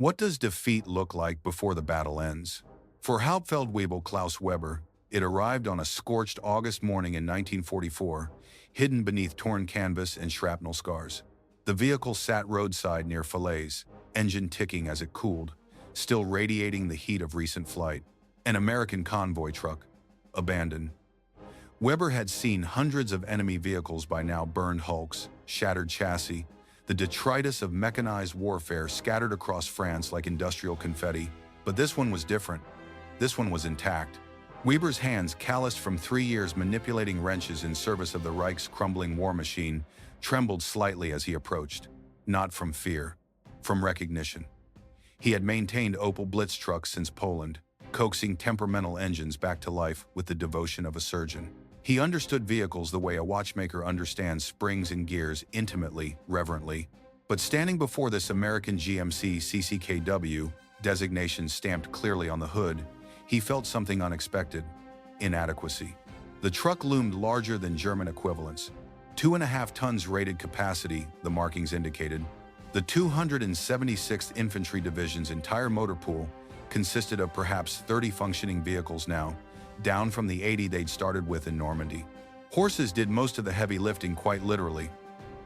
What does defeat look like before the battle ends? For Hauptfeldwebel Klaus Weber, it arrived on a scorched August morning in 1944, hidden beneath torn canvas and shrapnel scars. The vehicle sat roadside near Falaise, engine ticking as it cooled, still radiating the heat of recent flight. An American convoy truck, abandoned. Weber had seen hundreds of enemy vehicles by now: burned hulks, shattered chassis, the detritus of mechanized warfare scattered across France like industrial confetti. But this one was different. This one was intact. Weber's hands, calloused from 3 years manipulating wrenches in service of the Reich's crumbling war machine, trembled slightly as he approached. Not from fear, from recognition. He had maintained Opel Blitz trucks since Poland, coaxing temperamental engines back to life with the devotion of a surgeon. He understood vehicles the way a watchmaker understands springs and gears, intimately, reverently. But standing before this American GMC CCKW, designation stamped clearly on the hood, he felt something unexpected: inadequacy. The truck loomed larger than German equivalents. 2.5 tons rated capacity, the markings indicated. The 276th Infantry Division's entire motor pool consisted of perhaps 30 functioning vehicles now, down from the 80 they'd started with in Normandy. Horses did most of the heavy lifting, quite literally.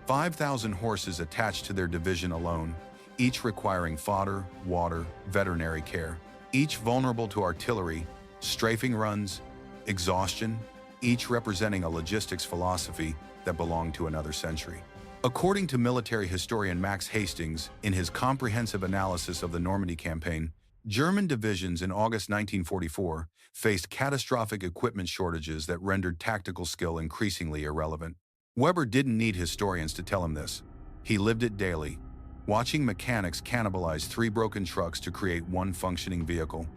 5,000 horses attached to their division alone, each requiring fodder, water, veterinary care, each vulnerable to artillery, strafing runs, exhaustion, each representing a logistics philosophy that belonged to another century. According to military historian Max Hastings, in his comprehensive analysis of the Normandy campaign, German divisions in August 1944 faced catastrophic equipment shortages that rendered tactical skill increasingly irrelevant. Weber didn't need historians to tell him this. He lived it daily, watching mechanics cannibalize 3 broken trucks to create 1 functioning vehicle,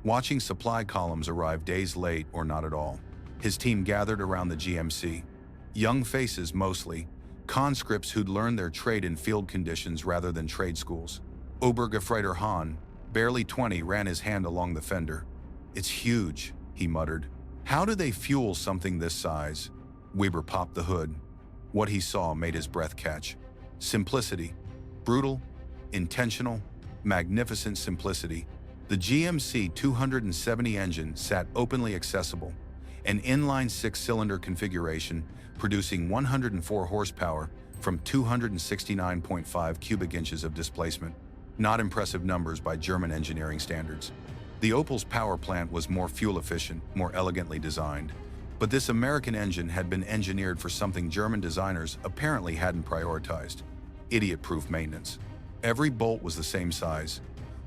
watching supply columns arrive days late or not at all. His team gathered around the GMC. Young faces mostly, conscripts who'd learned their trade in field conditions rather than trade schools. Obergefreiter Hahn, barely 20, ran his hand along the fender. "It's huge," he muttered. "How do they fuel something this size?" Weber popped the hood. What he saw made his breath catch. Simplicity. Brutal, intentional, magnificent simplicity. The GMC 270 engine sat openly accessible, an inline 6-cylinder configuration producing 104 horsepower from 269.5 cubic inches of displacement. Not impressive numbers by German engineering standards. The Opel's power plant was more fuel efficient, more elegantly designed. But this American engine had been engineered for something German designers apparently hadn't prioritized: idiot-proof maintenance. Every bolt was the same size.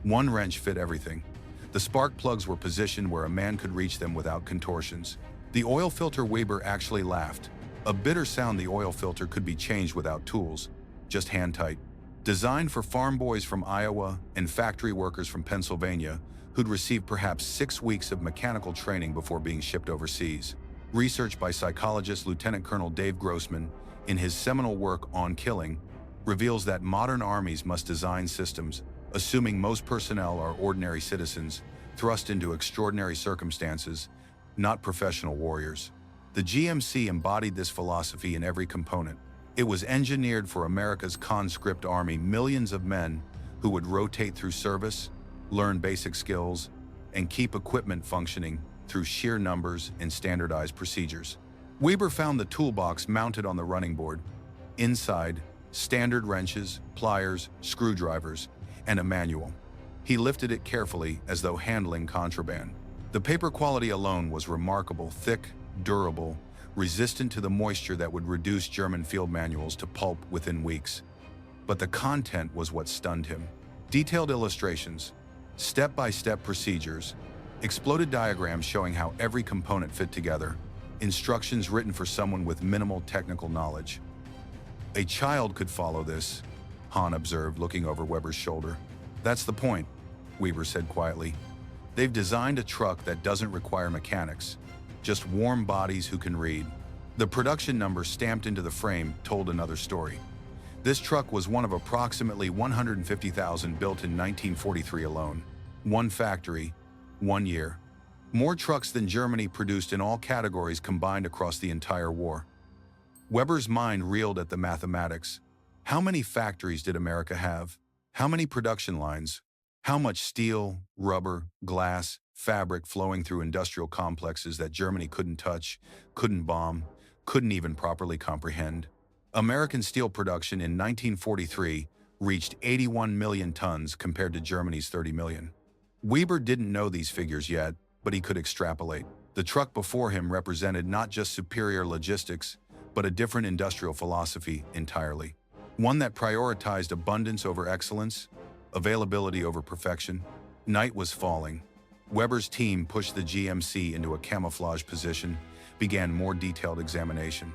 1 wrench fit everything. The spark plugs were positioned where a man could reach them without contortions. The oil filter, Weber actually laughed. A bitter sound. The oil filter could be changed without tools, just hand-tight. Designed for farm boys from Iowa and factory workers from Pennsylvania who'd received perhaps 6 weeks of mechanical training before being shipped overseas. Research by psychologist Lieutenant Colonel Dave Grossman, in his seminal work On Killing, reveals that modern armies must design systems, assuming most personnel are ordinary citizens, thrust into extraordinary circumstances, not professional warriors. The GMC embodied this philosophy in every component. It was engineered for America's conscript army, millions of men who would rotate through service, learn basic skills, and keep equipment functioning through sheer numbers and standardized procedures. Weber found the toolbox mounted on the running board. Inside, standard wrenches, pliers, screwdrivers, and a manual. He lifted it carefully as though handling contraband. The paper quality alone was remarkable: thick, durable, resistant to the moisture that would reduce German field manuals to pulp within weeks. But the content was what stunned him. Detailed illustrations, step-by-step procedures, exploded diagrams showing how every component fit together, instructions written for someone with minimal technical knowledge. "A child could follow this," Hahn observed, looking over Weber's shoulder. "That's the point," Weber said quietly. "They've designed a truck that doesn't require mechanics, just warm bodies who can read." The production number stamped into the frame told another story. This truck was one of approximately 150,000 built in 1943 alone. 1 factory, 1 year. More trucks than Germany produced in all categories combined across the entire war. Weber's mind reeled at the mathematics. How many factories did America have? How many production lines? How much steel, rubber, glass, fabric flowing through industrial complexes that Germany couldn't touch, couldn't bomb, couldn't even properly comprehend. American steel production in 1943 reached 81 million tons compared to Germany's 30 million. Weber didn't know these figures yet, but he could extrapolate. The truck before him represented not just superior logistics, but a different industrial philosophy entirely. One that prioritized abundance over excellence, availability over perfection. Night was falling. Weber's team pushed the GMC into a camouflage position, began more detailed examination.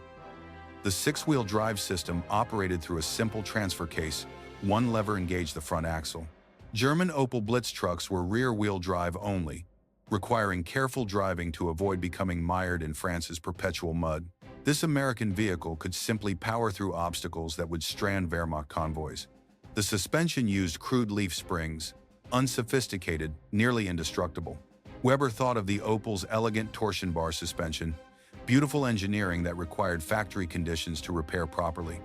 The six-wheel drive system operated through a simple transfer case. One lever engaged the front axle. German Opel Blitz trucks were rear-wheel drive only, requiring careful driving to avoid becoming mired in France's perpetual mud. This American vehicle could simply power through obstacles that would strand Wehrmacht convoys. The suspension used crude leaf springs, unsophisticated, nearly indestructible. Weber thought of the Opel's elegant torsion bar suspension, beautiful engineering that required factory conditions to repair properly.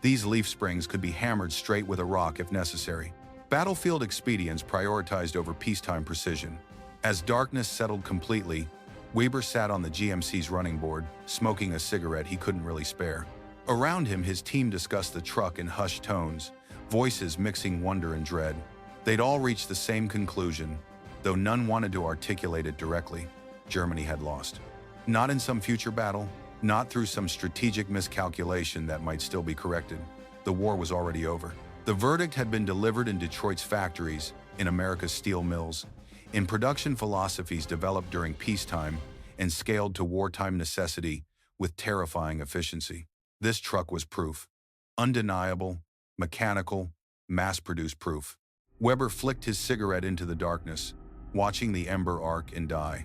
These leaf springs could be hammered straight with a rock if necessary. Battlefield expedience prioritized over peacetime precision. As darkness settled completely, Weber sat on the GMC's running board, smoking a cigarette he couldn't really spare. Around him, his team discussed the truck in hushed tones, voices mixing wonder and dread. They'd all reached the same conclusion, though none wanted to articulate it directly. Germany had lost. Not in some future battle, not through some strategic miscalculation that might still be corrected. The war was already over. The verdict had been delivered in Detroit's factories, in America's steel mills, in production philosophies developed during peacetime and scaled to wartime necessity with terrifying efficiency. This truck was proof. Undeniable, mechanical, mass-produced proof. Weber flicked his cigarette into the darkness, watching the ember arc and die.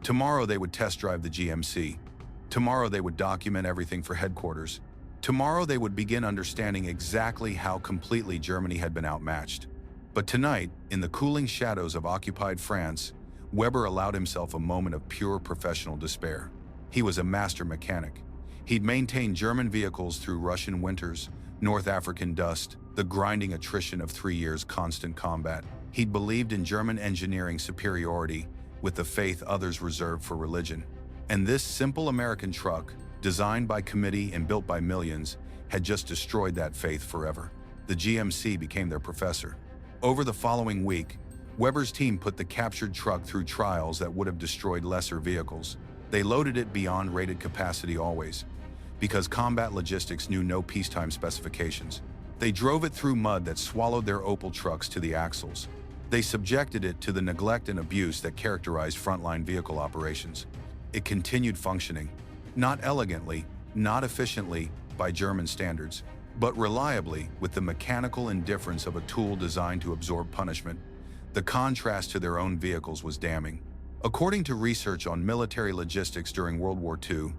Tomorrow they would test drive the GMC. Tomorrow they would document everything for headquarters. Tomorrow they would begin understanding exactly how completely Germany had been outmatched. But tonight, in the cooling shadows of occupied France, Weber allowed himself a moment of pure professional despair. He was a master mechanic. He'd maintained German vehicles through Russian winters, North African dust, the grinding attrition of 3 years' constant combat. He'd believed in German engineering superiority with the faith others reserved for religion. And this simple American truck, designed by committee and built by millions, had just destroyed that faith forever. The GMC became their professor. Over the following week, Weber's team put the captured truck through trials that would have destroyed lesser vehicles. They loaded it beyond rated capacity always, because combat logistics knew no peacetime specifications. They drove it through mud that swallowed their Opel trucks to the axles. They subjected it to the neglect and abuse that characterized frontline vehicle operations. It continued functioning, not elegantly, not efficiently by German standards, but reliably with the mechanical indifference of a tool designed to absorb punishment. The contrast to their own vehicles was damning. According to research on military logistics during World War II,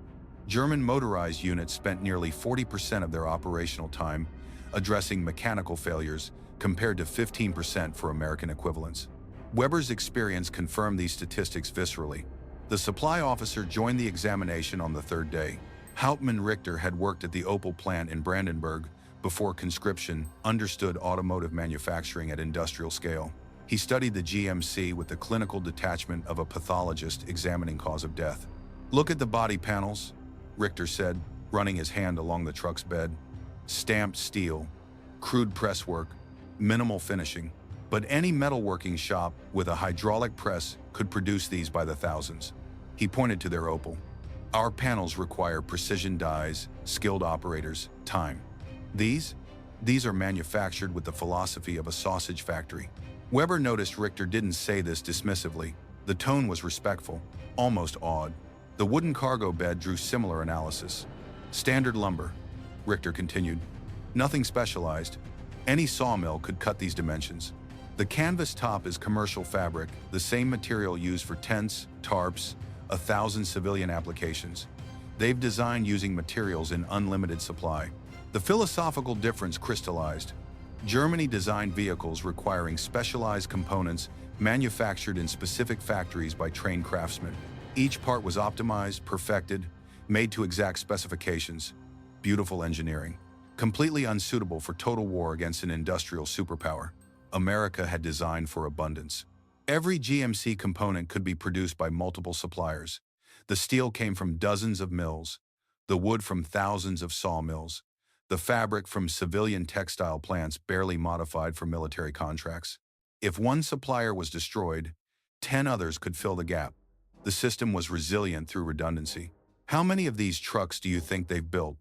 German motorized units spent nearly 40% of their operational time addressing mechanical failures, compared to 15% for American equivalents. Weber's experience confirmed these statistics viscerally. The supply officer joined the examination on the third day. Hauptmann Richter had worked at the Opel plant in Brandenburg before conscription, understood automotive manufacturing at industrial scale. He studied the GMC with the clinical detachment of a pathologist examining cause of death. "Look at the body panels," Richter said, running his hand along the truck's bed. Stamped steel, crude presswork, minimal finishing. But any metalworking shop with a hydraulic press could produce these by the thousands. He pointed to their Opel. "Our panels require precision dies, skilled operators, time. These are manufactured with the philosophy of a sausage factory." Weber noticed Richter didn't say this dismissively. The tone was respectful, almost awed. The wooden cargo bed drew similar analysis. "Standard lumber," Richter continued. "Nothing specialized. Any sawmill could cut these dimensions. The canvas top is commercial fabric, the same material used for tents, tarps, 1,000 civilian applications. They've designed using materials in unlimited supply." The philosophical difference crystallized. Germany designed vehicles requiring specialized components manufactured in specific factories by trained craftsmen. Each part was optimized, perfected, made to exact specifications. Beautiful engineering. Completely unsuitable for total war against an industrial superpower. America had designed for abundance. Every GMC component could be produced by multiple suppliers. The steel came from dozens of mills, the wood from thousands of sawmills, the fabric from civilian textile plants barely modified for military contracts. If one supplier was destroyed, 10 others could fill the gap. The system was resilient through redundancy. "How many of these trucks do you think they've built?"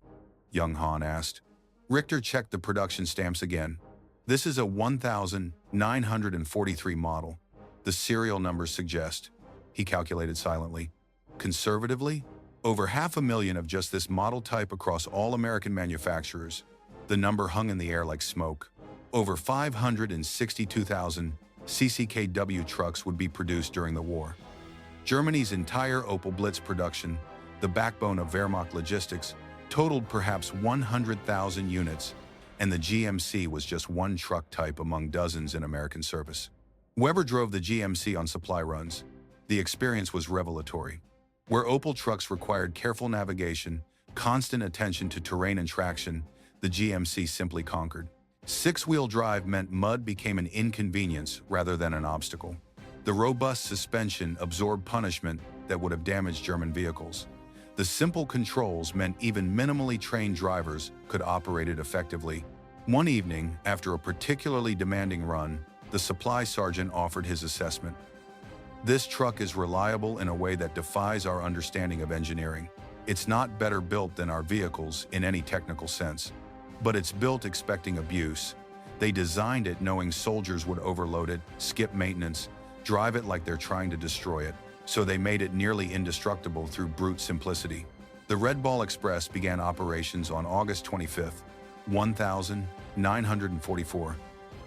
Young Han asked. Richter checked the production stamps again. "This is a 1943 model. The serial numbers suggest," he calculated silently. "Conservatively, over 500,000 of just this model type across all American manufacturers." The number hung in the air like smoke. Over 562,000 CCKW trucks would be produced during the war. Germany's entire Opel Blitz production, the backbone of Wehrmacht logistics, totaled perhaps 100,000 units, and the GMC was just one truck type among dozens in American service. Weber drove the GMC on supply runs. The experience was revelatory. Where Opel trucks required careful navigation, constant attention to terrain and traction, the GMC simply conquered. Six-wheel drive meant mud became an inconvenience rather than an obstacle. The robust suspension absorbed punishment that would have damaged German vehicles. The simple controls meant even minimally trained drivers could operate it effectively. One evening, after a particularly demanding run, the supply sergeant offered his assessment. "This truck is reliable in a way that defies our understanding of engineering. It's not better built than our vehicles in any technical sense, but it's built expecting abuse. They designed it knowing soldiers would overload it, skip maintenance, drive it like they're trying to destroy it, so they made it nearly indestructible through brute simplicity." The Red Ball Express began operations on August 25, 1944.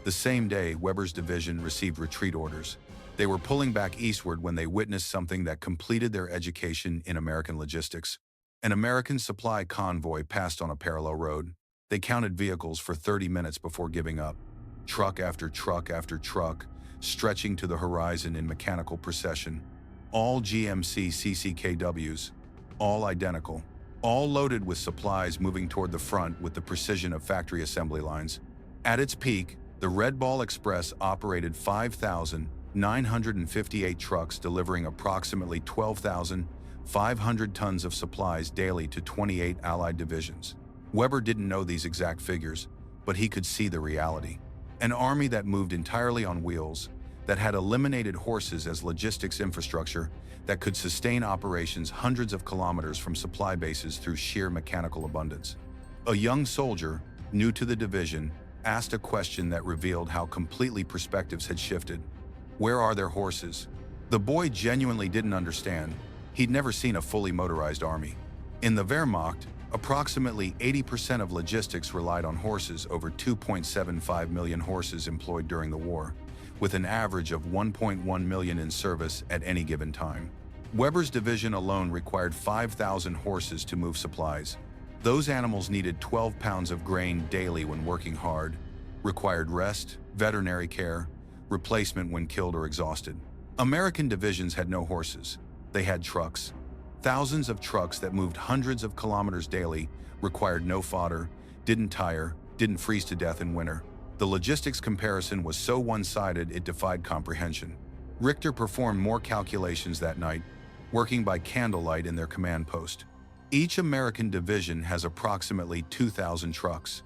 The same day, Weber's division received retreat orders. They were pulling back eastward when they witnessed something that completed their education in American logistics. An American supply convoy passed on a parallel road. They counted vehicles for 30 minutes before giving up. Truck after truck after truck, stretching to the horizon in mechanical procession. All GMC CCKWs, all identical, all loaded with supplies moving toward the front with the precision of factory assembly lines. At its peak, the Red Ball Express operated 5,958 trucks delivering approximately 12,500 tons of supplies daily to 28 Allied divisions. Weber didn't know these exact figures, but he could see the reality. An army that moved entirely on wheels, that had eliminated horses as logistics infrastructure, that could sustain operations hundreds of kilometers from supply bases through sheer mechanical abundance. A young soldier, new to the division, asked a question that revealed how completely perspectives had shifted. Where are their horses? The boy genuinely didn't understand. He'd never seen a fully motorized army. In the Wehrmacht, approximately 80% of logistics relied on horses, over 2.75 million horses employed during the war, with an average of 1.1 million in service at any given time. Weber's division alone required 5,000 horses to move supplies. Those animals needed 12 pounds of grain daily when working hard, required rest, veterinary care, replacement when killed or exhausted. American divisions had no horses. They had trucks. Thousands of trucks that moved hundreds of kilometers daily, required no fodder, didn't tire, didn't freeze to death in winter. The logistics comparison was so one-sided it defied comprehension. Richter performed more calculations that night, working by candlelight in their command post. Each American division has approximately 2,000 trucks.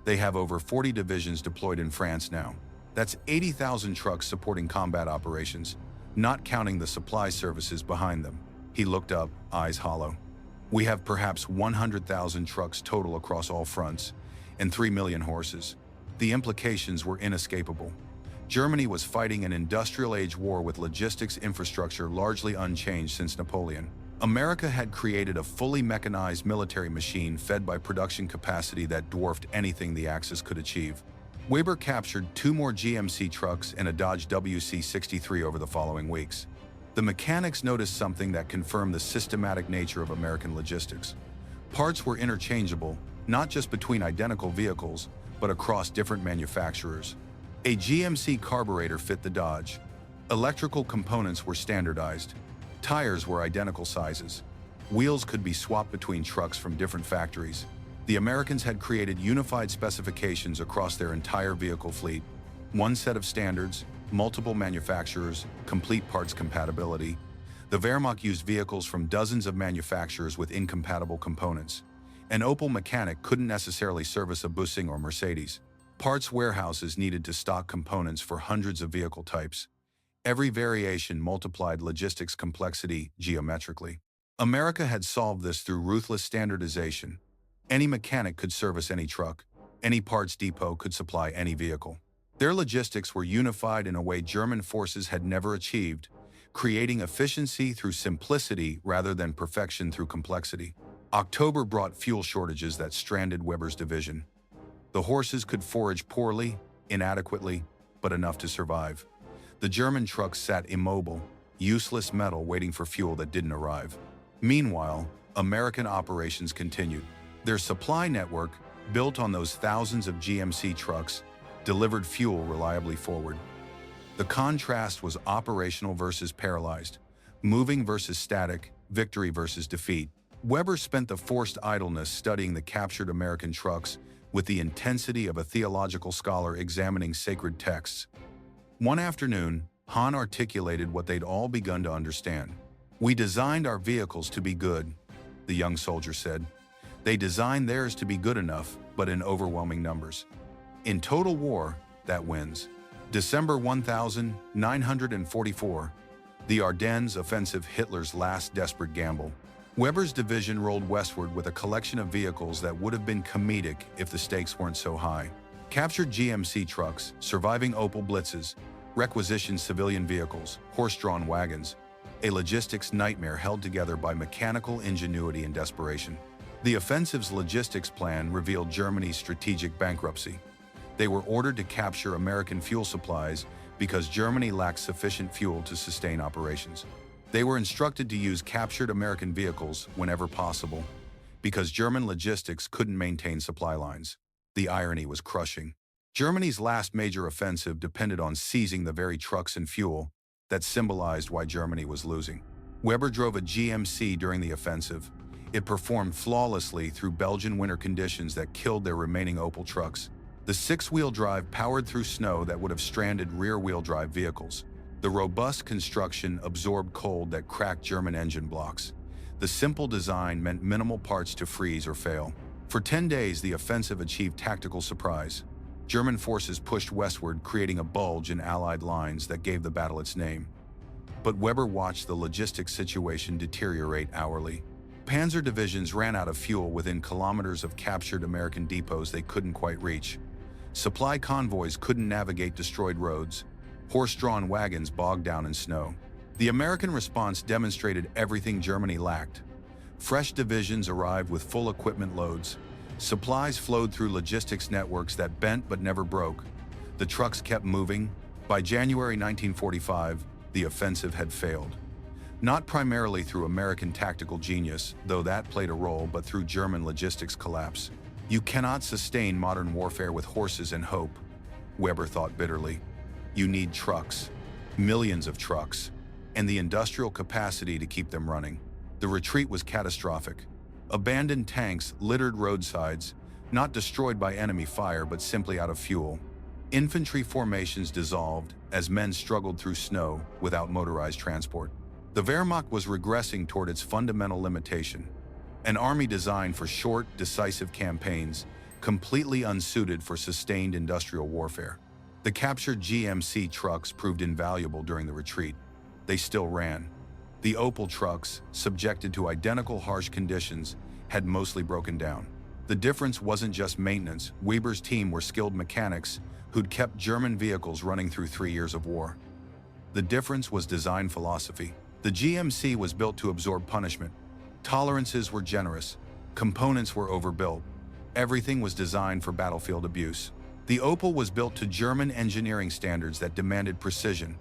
They have over 40 divisions deployed in France now. That's 80,000 trucks supporting combat operations, not counting the supply services behind them. He looked up, eyes hollow. "We have perhaps 100,000 trucks total across all fronts, and 3 million horses." The implications were inescapable. Germany was fighting an industrial-age war with logistics infrastructure largely unchanged since Napoleon. America had created a fully mechanized military machine fed by production capacity that dwarfed anything the Axis could achieve. Weber captured 2 more GMC trucks and a Dodge WC-63 over the following weeks. The mechanics noticed something that confirmed the systematic nature of American logistics. Parts were interchangeable, not just between identical vehicles, but across different manufacturers. A GMC carburetor fit the Dodge. Electrical components were standardized. Tires were identical sizes. Wheels could be swapped between trucks from different factories. The Americans had created unified specifications across their entire vehicle fleet. One set of standards, multiple manufacturers, complete parts compatibility. The Wehrmacht used vehicles from dozens of manufacturers with incompatible components. An Opel mechanic couldn't necessarily service a Bussing or Mercedes. Parts warehouses needed to stock components for hundreds of vehicle types. Every variation multiplied logistics complexity geometrically. America had solved this through ruthless standardization. Any mechanic could service any truck. Any parts depot could supply any vehicle. Their logistics were unified in a way German forces had never achieved, creating efficiency through simplicity rather than perfection through complexity. October brought fuel shortages that stranded Weber's division. The horses could forage poorly, inadequately, but enough to survive. The German trucks sat immobile, useless metal waiting for fuel that didn't arrive. Meanwhile, American operations continued. Their supply network, built on those thousands of GMC trucks, delivered fuel reliably forward. The contrast was operational versus paralyzed, moving versus static, victory versus defeat. Weber spent the forced idleness studying the captured American trucks with the intensity of a theological scholar examining sacred texts. One afternoon, Hahn articulated what they'd all begun to understand. "We designed our vehicles to be good," the young soldier said. "They designed theirs to be good enough, but in overwhelming numbers. In total war, that wins." December 1944, the Ardennes offensive, Hitler's last desperate gamble. Weber's division rolled westward with a collection of vehicles that would have been comedic if the stakes weren't so high. Captured GMC trucks, surviving Opel Blitzes, requisitioned civilian vehicles, horse-drawn wagons, a logistics nightmare held together by mechanical ingenuity and desperation. The offensive's logistics plan revealed Germany's strategic bankruptcy. They were ordered to capture American fuel supplies because Germany lacked sufficient fuel to sustain operations. They were instructed to use captured American vehicles whenever possible because German logistics couldn't maintain supply lines. The irony was crushing. Germany's last major offensive depended on seizing the very trucks and fuel that symbolized why Germany was losing. Weber drove a GMC during the offensive. It performed flawlessly through Belgian winter conditions that killed their remaining Opel trucks. The six-wheel drive powered through snow that would have stranded rear-wheel drive vehicles. The robust construction absorbed cold that cracked German engine blocks. The simple design meant minimal parts to freeze or fail. For 10 days, the offensive achieved tactical surprise. German forces pushed westward, creating a bulge in Allied lines that gave the battle its name. But Weber watched the logistics situation deteriorate hourly. Panzer divisions ran out of fuel within kilometers of captured American depots they couldn't quite reach. Supply convoys couldn't navigate destroyed roads. Horse-drawn wagons bogged down in snow. The American response demonstrated everything Germany lacked. Fresh divisions arrived with full equipment loads. Supplies flowed through logistics networks that bent but never broke. The trucks kept moving. By January 1945, the offensive had failed. Not primarily through American tactical genius, though that played a role, but through German logistics collapse. You cannot sustain modern warfare with horses and hope, Weber thought bitterly. You need trucks, millions of trucks, and the industrial capacity to keep them running. The retreat was catastrophic. Abandoned tanks littered roadsides, not destroyed by enemy fire but simply out of fuel. Infantry formations dissolved as men struggled through snow without motorized transport. The Wehrmacht was regressing toward its fundamental limitation. An army designed for short, decisive campaigns, completely unsuited for sustained industrial warfare. The captured GMC trucks proved invaluable during the retreat. They still ran. The Opel trucks, subjected to identical harsh conditions, had mostly broken down. The difference wasn't just maintenance. Weber's team were skilled mechanics who'd kept German vehicles running through 3 years of war. The difference was design philosophy. The GMC was built to absorb punishment. Tolerances were generous. Components were overbuilt. Everything was designed for battlefield abuse. The Opel was built to German engineering standards that demanded precision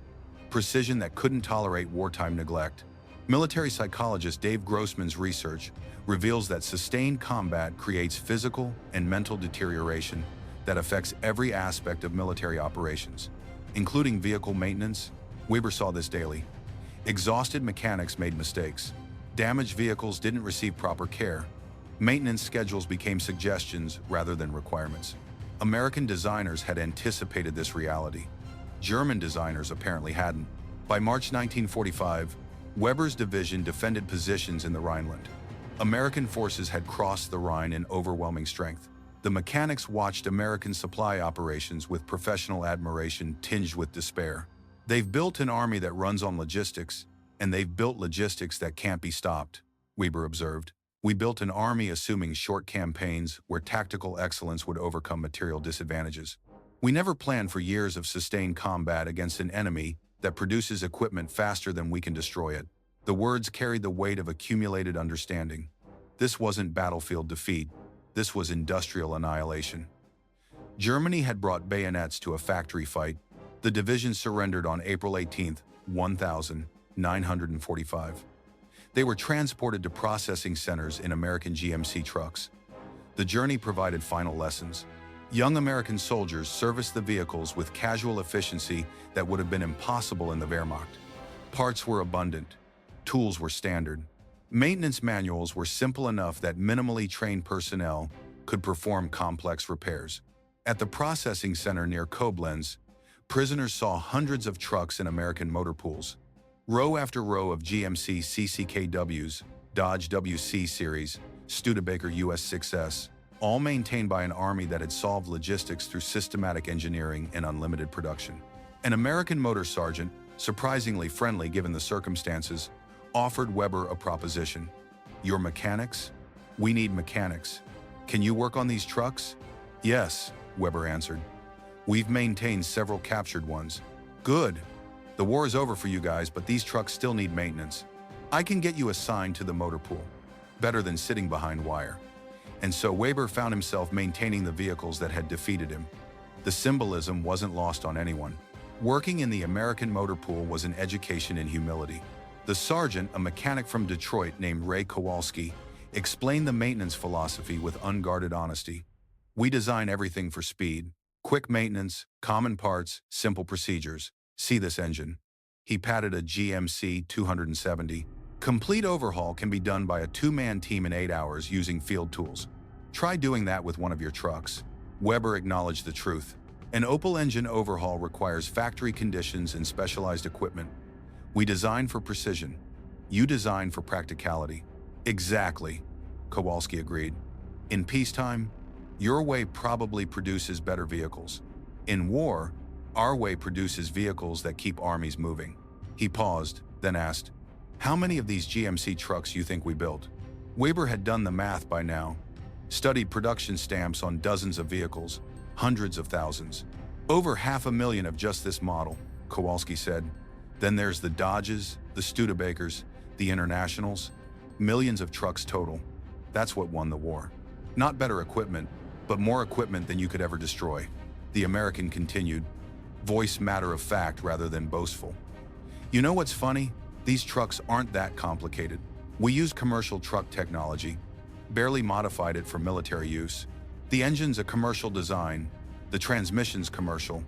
that couldn't tolerate wartime neglect. Military psychologist Dave Grossman's research reveals that sustained combat creates physical and mental deterioration that affects every aspect of military operations, including vehicle maintenance. Weber saw this daily. Exhausted mechanics made mistakes. Damaged vehicles didn't receive proper care. Maintenance schedules became suggestions rather than requirements. American designers had anticipated this reality. German designers apparently hadn't. By March 1945, Weber's division defended positions in the Rhineland. American forces had crossed the Rhine in overwhelming strength. The mechanics watched American supply operations with professional admiration tinged with despair. They've built an army that runs on logistics, and they've built logistics that can't be stopped, Weber observed. We built an army assuming short campaigns where tactical excellence would overcome material disadvantages. We never planned for years of sustained combat against an enemy that produces equipment faster than we can destroy it. The words carried the weight of accumulated understanding. This wasn't battlefield defeat. This was industrial annihilation. Germany had brought bayonets to a factory fight. The division surrendered on April 18, 1945. They were transported to processing centers in American GMC trucks. The journey provided final lessons. Young American soldiers serviced the vehicles with casual efficiency that would have been impossible in the Wehrmacht. Parts were abundant. Tools were standard. Maintenance manuals were simple enough that minimally trained personnel could perform complex repairs. At the processing center near Koblenz, prisoners saw hundreds of trucks in American motor pools. Row after row of GMC CCKWs, Dodge WC Series, Studebaker US6S, all maintained by an army that had solved logistics through systematic engineering and unlimited production. An American motor sergeant, surprisingly friendly given the circumstances, offered Weber a proposition. "You're mechanics? We need mechanics. Can you work on these trucks?" "Yes," Weber answered. "We've maintained several captured ones." "Good. The war is over for you guys, but these trucks still need maintenance. I can get you assigned to the motor pool. Better than sitting behind wire." And so Weber found himself maintaining the vehicles that had defeated him. The symbolism wasn't lost on anyone. Working in the American motor pool was an education in humility. The sergeant, a mechanic from Detroit named Ray Kowalski, explained the maintenance philosophy with unguarded honesty. "We design everything for speed, quick maintenance, common parts, simple procedures. See this engine." He patted a GMC 270. "Complete overhaul can be done by a two-man team in 8 hours using field tools. Try doing that with one of your trucks." Weber acknowledged the truth. An Opel engine overhaul requires factory conditions and specialized equipment. "We design for precision. You design for practicality." "Exactly," Kowalski agreed. "In peacetime, your way probably produces better vehicles. In war, our way produces vehicles that keep armies moving." He paused, then asked, "How many of these GMC trucks you think we built?" Weber had done the math by now, studied production stamps on dozens of vehicles, hundreds of thousands. "Over 500,000 of just this model," Kowalski said. "Then there's the Dodges, the Studebakers, the Internationals, millions of trucks total. That's what won the war. Not better equipment, but more equipment than you could ever destroy." The American continued, voice matter of fact rather than boastful. "You know what's funny? These trucks aren't that complicated. We used commercial truck technology, barely modified it for military use. The engine's a commercial design, the transmission's commercial.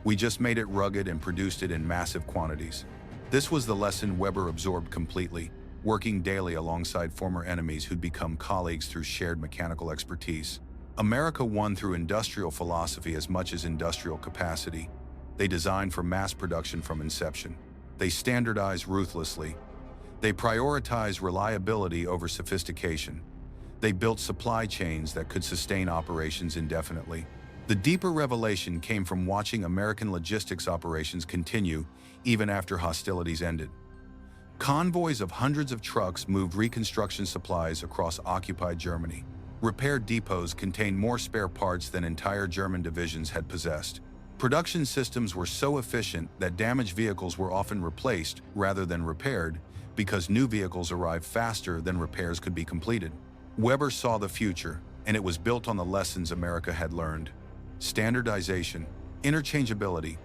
We just made it rugged and produced it in massive quantities." This was the lesson Weber absorbed completely, working daily alongside former enemies who'd become colleagues through shared mechanical expertise. America won through industrial philosophy as much as industrial capacity. They designed for mass production from inception. They standardized ruthlessly. They prioritized reliability over sophistication. They built supply chains that could sustain operations indefinitely. The deeper revelation came from watching American logistics operations continue even after hostilities ended. Convoys of hundreds of trucks moved reconstruction supplies across occupied Germany. Repair depots contained more spare parts than entire German divisions had possessed. Production systems were so efficient that damaged vehicles were often replaced rather than repaired because new vehicles arrived faster than repairs could be completed. Weber saw the future, and it was built on the lessons America had learned. Standardization, interchangeability,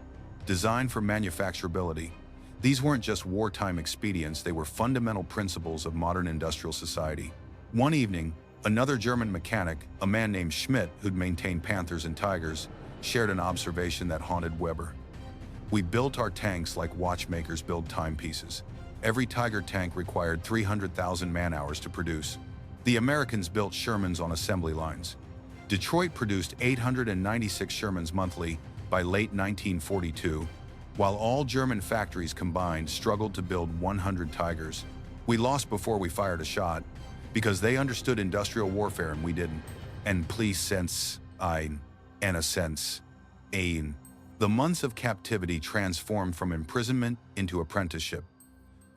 design for manufacturability. These weren't just wartime expedients, they were fundamental principles of modern industrial society. One evening, another German mechanic, a man named Schmidt who'd maintained Panthers and Tigers, shared an observation that haunted Weber. "We built our tanks like watchmakers build timepieces. Every Tiger tank required 300,000 man-hours to produce. The Americans built Shermans on assembly lines. Detroit produced 896 Shermans monthly by late 1942, while all German factories combined struggled to build 100 Tigers. We lost before we fired a shot, because they understood industrial warfare and we didn't. And please sense, ein, and a sense, ein. The months of captivity transformed from imprisonment into apprenticeship.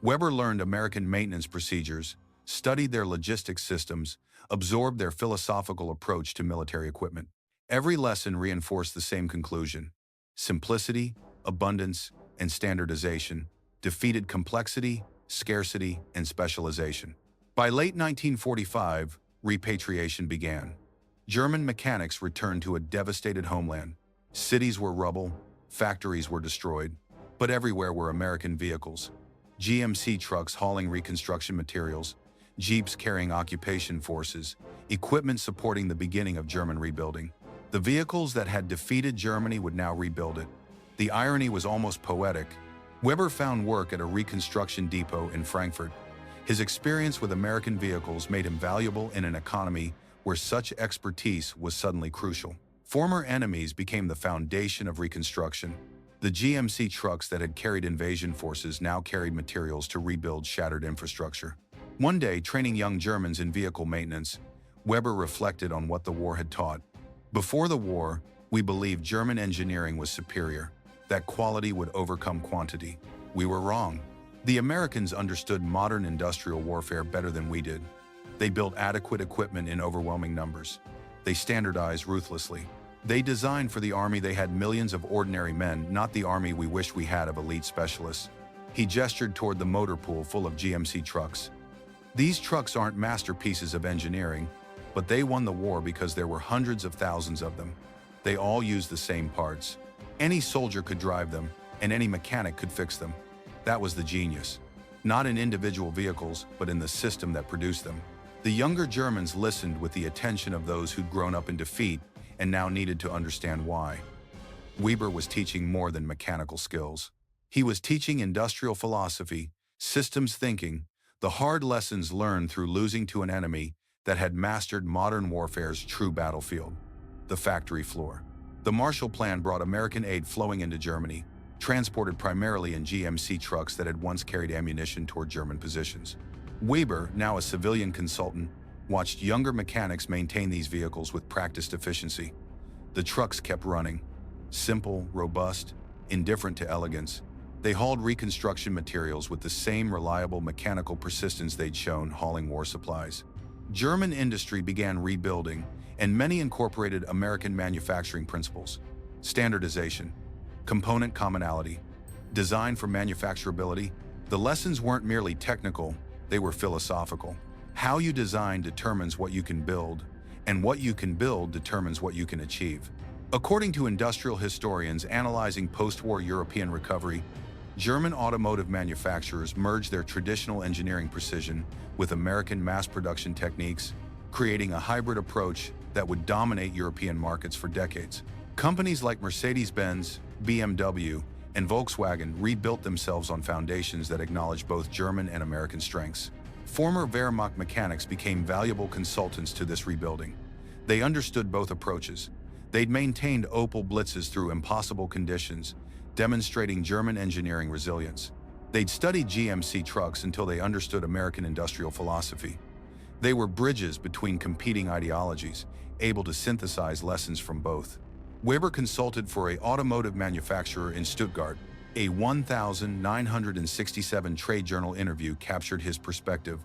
Weber learned American maintenance procedures, studied their logistics systems, absorbed their philosophical approach to military equipment. Every lesson reinforced the same conclusion: simplicity, abundance, and standardization defeated complexity, scarcity, and specialization. By late 1945, repatriation began. German mechanics returned to a devastated homeland. Cities were rubble, factories were destroyed, but everywhere were American vehicles. GMC trucks hauling reconstruction materials, Jeeps carrying occupation forces, equipment supporting the beginning of German rebuilding. The vehicles that had defeated Germany would now rebuild it. The irony was almost poetic. Weber found work at a reconstruction depot in Frankfurt. His experience with American vehicles made him valuable in an economy where such expertise was suddenly crucial. Former enemies became the foundation of reconstruction. The GMC trucks that had carried invasion forces now carried materials to rebuild shattered infrastructure. One day, training young Germans in vehicle maintenance, Weber reflected on what the war had taught. Before the war, we believed German engineering was superior, that quality would overcome quantity. We were wrong. The Americans understood modern industrial warfare better than we did. They built adequate equipment in overwhelming numbers. They standardized ruthlessly. They designed for the army they had millions of ordinary men, not the army we wish we had of elite specialists. He gestured toward the motor pool full of GMC trucks. These trucks aren't masterpieces of engineering, but they won the war because there were hundreds of thousands of them. They all used the same parts. Any soldier could drive them, and any mechanic could fix them. That was the genius. Not in individual vehicles, but in the system that produced them. The younger Germans listened with the attention of those who'd grown up in defeat and now needed to understand why. Weber was teaching more than mechanical skills. He was teaching industrial philosophy, systems thinking, the hard lessons learned through losing to an enemy that had mastered modern warfare's true battlefield: the factory floor. The Marshall Plan brought American aid flowing into Germany, transported primarily in GMC trucks that had once carried ammunition toward German positions. Weber, now a civilian consultant, watched younger mechanics maintain these vehicles with practiced efficiency. The trucks kept running. Simple, robust, indifferent to elegance, they hauled reconstruction materials with the same reliable mechanical persistence they'd shown hauling war supplies. German industry began rebuilding, and many incorporated American manufacturing principles: standardization, component commonality, design for manufacturability. The lessons weren't merely technical, they were philosophical. How you design determines what you can build, and what you can build determines what you can achieve. According to industrial historians analyzing post-war European recovery, German automotive manufacturers merged their traditional engineering precision with American mass production techniques, creating a hybrid approach that would dominate European markets for decades. Companies like Mercedes-Benz, BMW, and Volkswagen rebuilt themselves on foundations that acknowledged both German and American strengths. Former Wehrmacht mechanics became valuable consultants to this rebuilding. They understood both approaches. They'd maintained Opel Blitzes through impossible conditions, demonstrating German engineering resilience. They'd studied GMC trucks until they understood American industrial philosophy. They were bridges between competing ideologies, able to synthesize lessons from both. Weber consulted for an automotive manufacturer in Stuttgart. A 1,967 trade journal interview captured his perspective.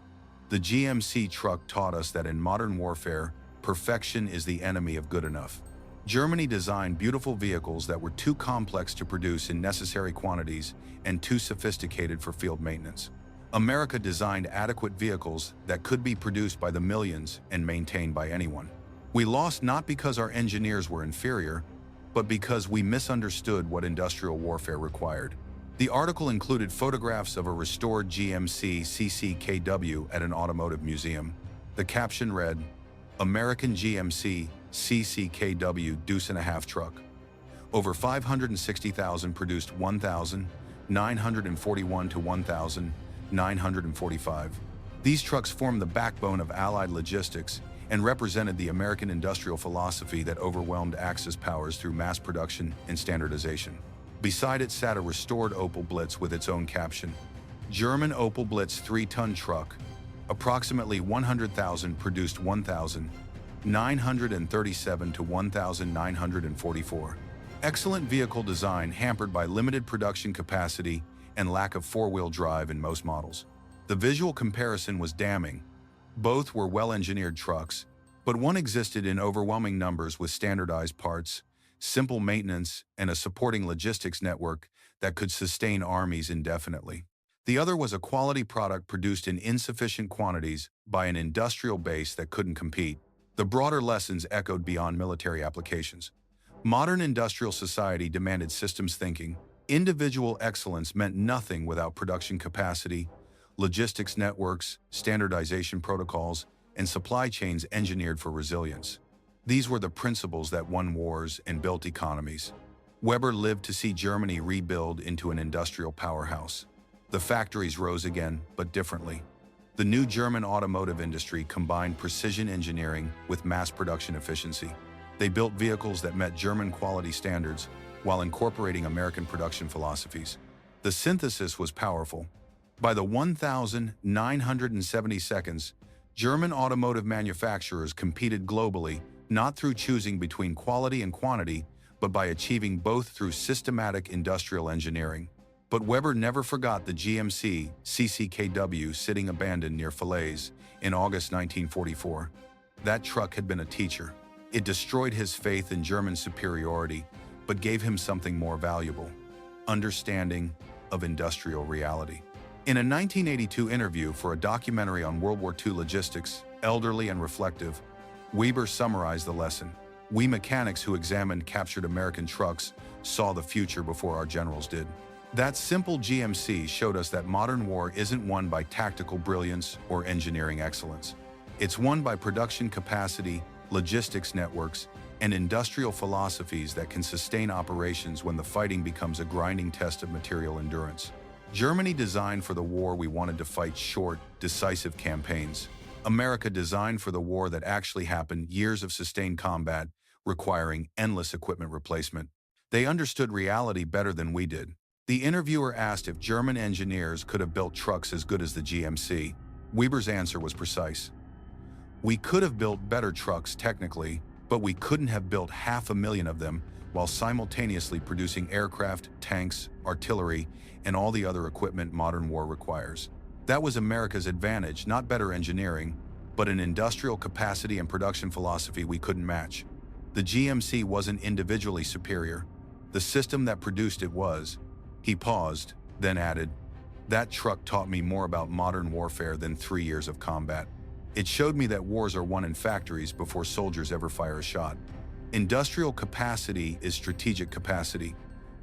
The GMC truck taught us that in modern warfare, perfection is the enemy of good enough. Germany designed beautiful vehicles that were too complex to produce in necessary quantities and too sophisticated for field maintenance. America designed adequate vehicles that could be produced by the millions and maintained by anyone. We lost not because our engineers were inferior, but because we misunderstood what industrial warfare required. The article included photographs of a restored GMC CCKW at an automotive museum. The caption read, "American GMC CCKW deuce-and-a-half truck. Over 560,000 produced 1,941 to 1,945. These trucks form the backbone of Allied logistics and represented the American industrial philosophy that overwhelmed Axis powers through mass production and standardization. Beside it sat a restored Opel Blitz with its own caption, German Opel Blitz 3-ton truck, approximately 100,000 produced 1,937 to 1,944. Excellent vehicle design hampered by limited production capacity and lack of four-wheel drive in most models. The visual comparison was damning. Both were well-engineered trucks, but one existed in overwhelming numbers with standardized parts, simple maintenance, and a supporting logistics network that could sustain armies indefinitely. The other was a quality product produced in insufficient quantities by an industrial base that couldn't compete. The broader lessons echoed beyond military applications. Modern industrial society demanded systems thinking. Individual excellence meant nothing without production capacity, logistics networks, standardization protocols, and supply chains engineered for resilience. These were the principles that won wars and built economies. Weber lived to see Germany rebuild into an industrial powerhouse. The factories rose again, but differently. The new German automotive industry combined precision engineering with mass production efficiency. They built vehicles that met German quality standards while incorporating American production philosophies. The synthesis was powerful. By the 1970s, German automotive manufacturers competed globally, not through choosing between quality and quantity, but by achieving both through systematic industrial engineering. But Weber never forgot the GMC CCKW sitting abandoned near Falaise in August 1944. That truck had been a teacher. It destroyed his faith in German superiority, but gave him something more valuable: understanding of industrial reality. In a 1982 interview for a documentary on World War II logistics, elderly and reflective, Weber summarized the lesson. We mechanics who examined captured American trucks saw the future before our generals did. That simple GMC showed us that modern war isn't won by tactical brilliance or engineering excellence. It's won by production capacity, logistics networks, and industrial philosophies that can sustain operations when the fighting becomes a grinding test of material endurance. Germany designed for the war we wanted to fight short, decisive campaigns. America designed for the war that actually happened, years of sustained combat, requiring endless equipment replacement. They understood reality better than we did. The interviewer asked if German engineers could have built trucks as good as the GMC. Weber's answer was precise. We could have built better trucks technically, but we couldn't have built 500,000 of them while simultaneously producing aircraft, tanks, artillery, and all the other equipment modern war requires. That was America's advantage, not better engineering, but an industrial capacity and production philosophy we couldn't match. The GMC wasn't individually superior. The system that produced it was. He paused, then added, "That truck taught me more about modern warfare than 3 years of combat. It showed me that wars are won in factories before soldiers ever fire a shot." Industrial capacity is strategic capacity.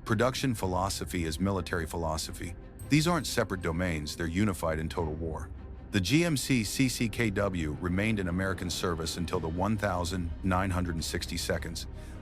Production philosophy is military philosophy. These aren't separate domains, they're unified in total war. The GMC CCKW remained in American service until the 1,960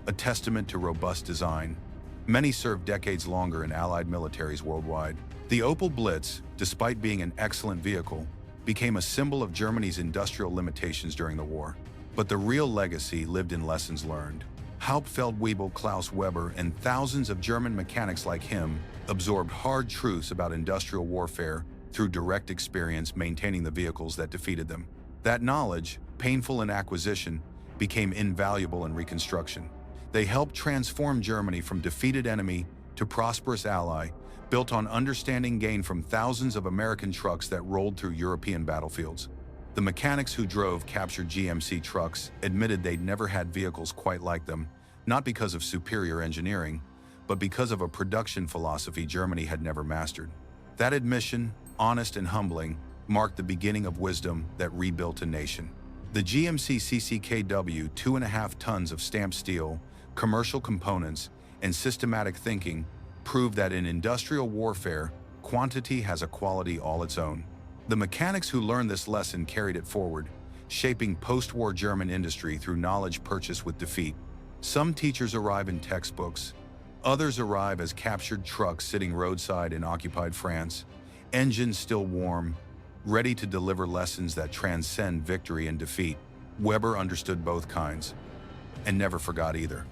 a testament to robust design. Many served decades longer in Allied militaries worldwide. The Opel Blitz, despite being an excellent vehicle, became a symbol of Germany's industrial limitations during the war. But the real legacy lived in lessons learned. Hauptfeldwebel Klaus Weber and thousands of German mechanics like him absorbed hard truths about industrial warfare through direct experience maintaining the vehicles that defeated them. That knowledge, painful in acquisition, became invaluable in reconstruction. They helped transform Germany from defeated enemy to prosperous ally, built on understanding gained from thousands of American trucks that rolled through European battlefields. The mechanics who drove captured GMC trucks admitted they'd never had vehicles quite like them, not because of superior engineering, but because of a production philosophy Germany had never mastered. That admission, honest and humbling, marked the beginning of wisdom that rebuilt a nation. The GMC CCKW, 2.5 tons of stamped steel, commercial components, and systematic thinking proved that in industrial warfare, quantity has a quality all its own. The mechanics who learned this lesson carried it forward, shaping post-war German industry through knowledge purchased with defeat. Some teachers arrive in textbooks. Others arrive as captured trucks sitting roadside in occupied France, engines still warm, ready to deliver lessons that transcend victory and defeat. Weber understood both kinds and never forgot either.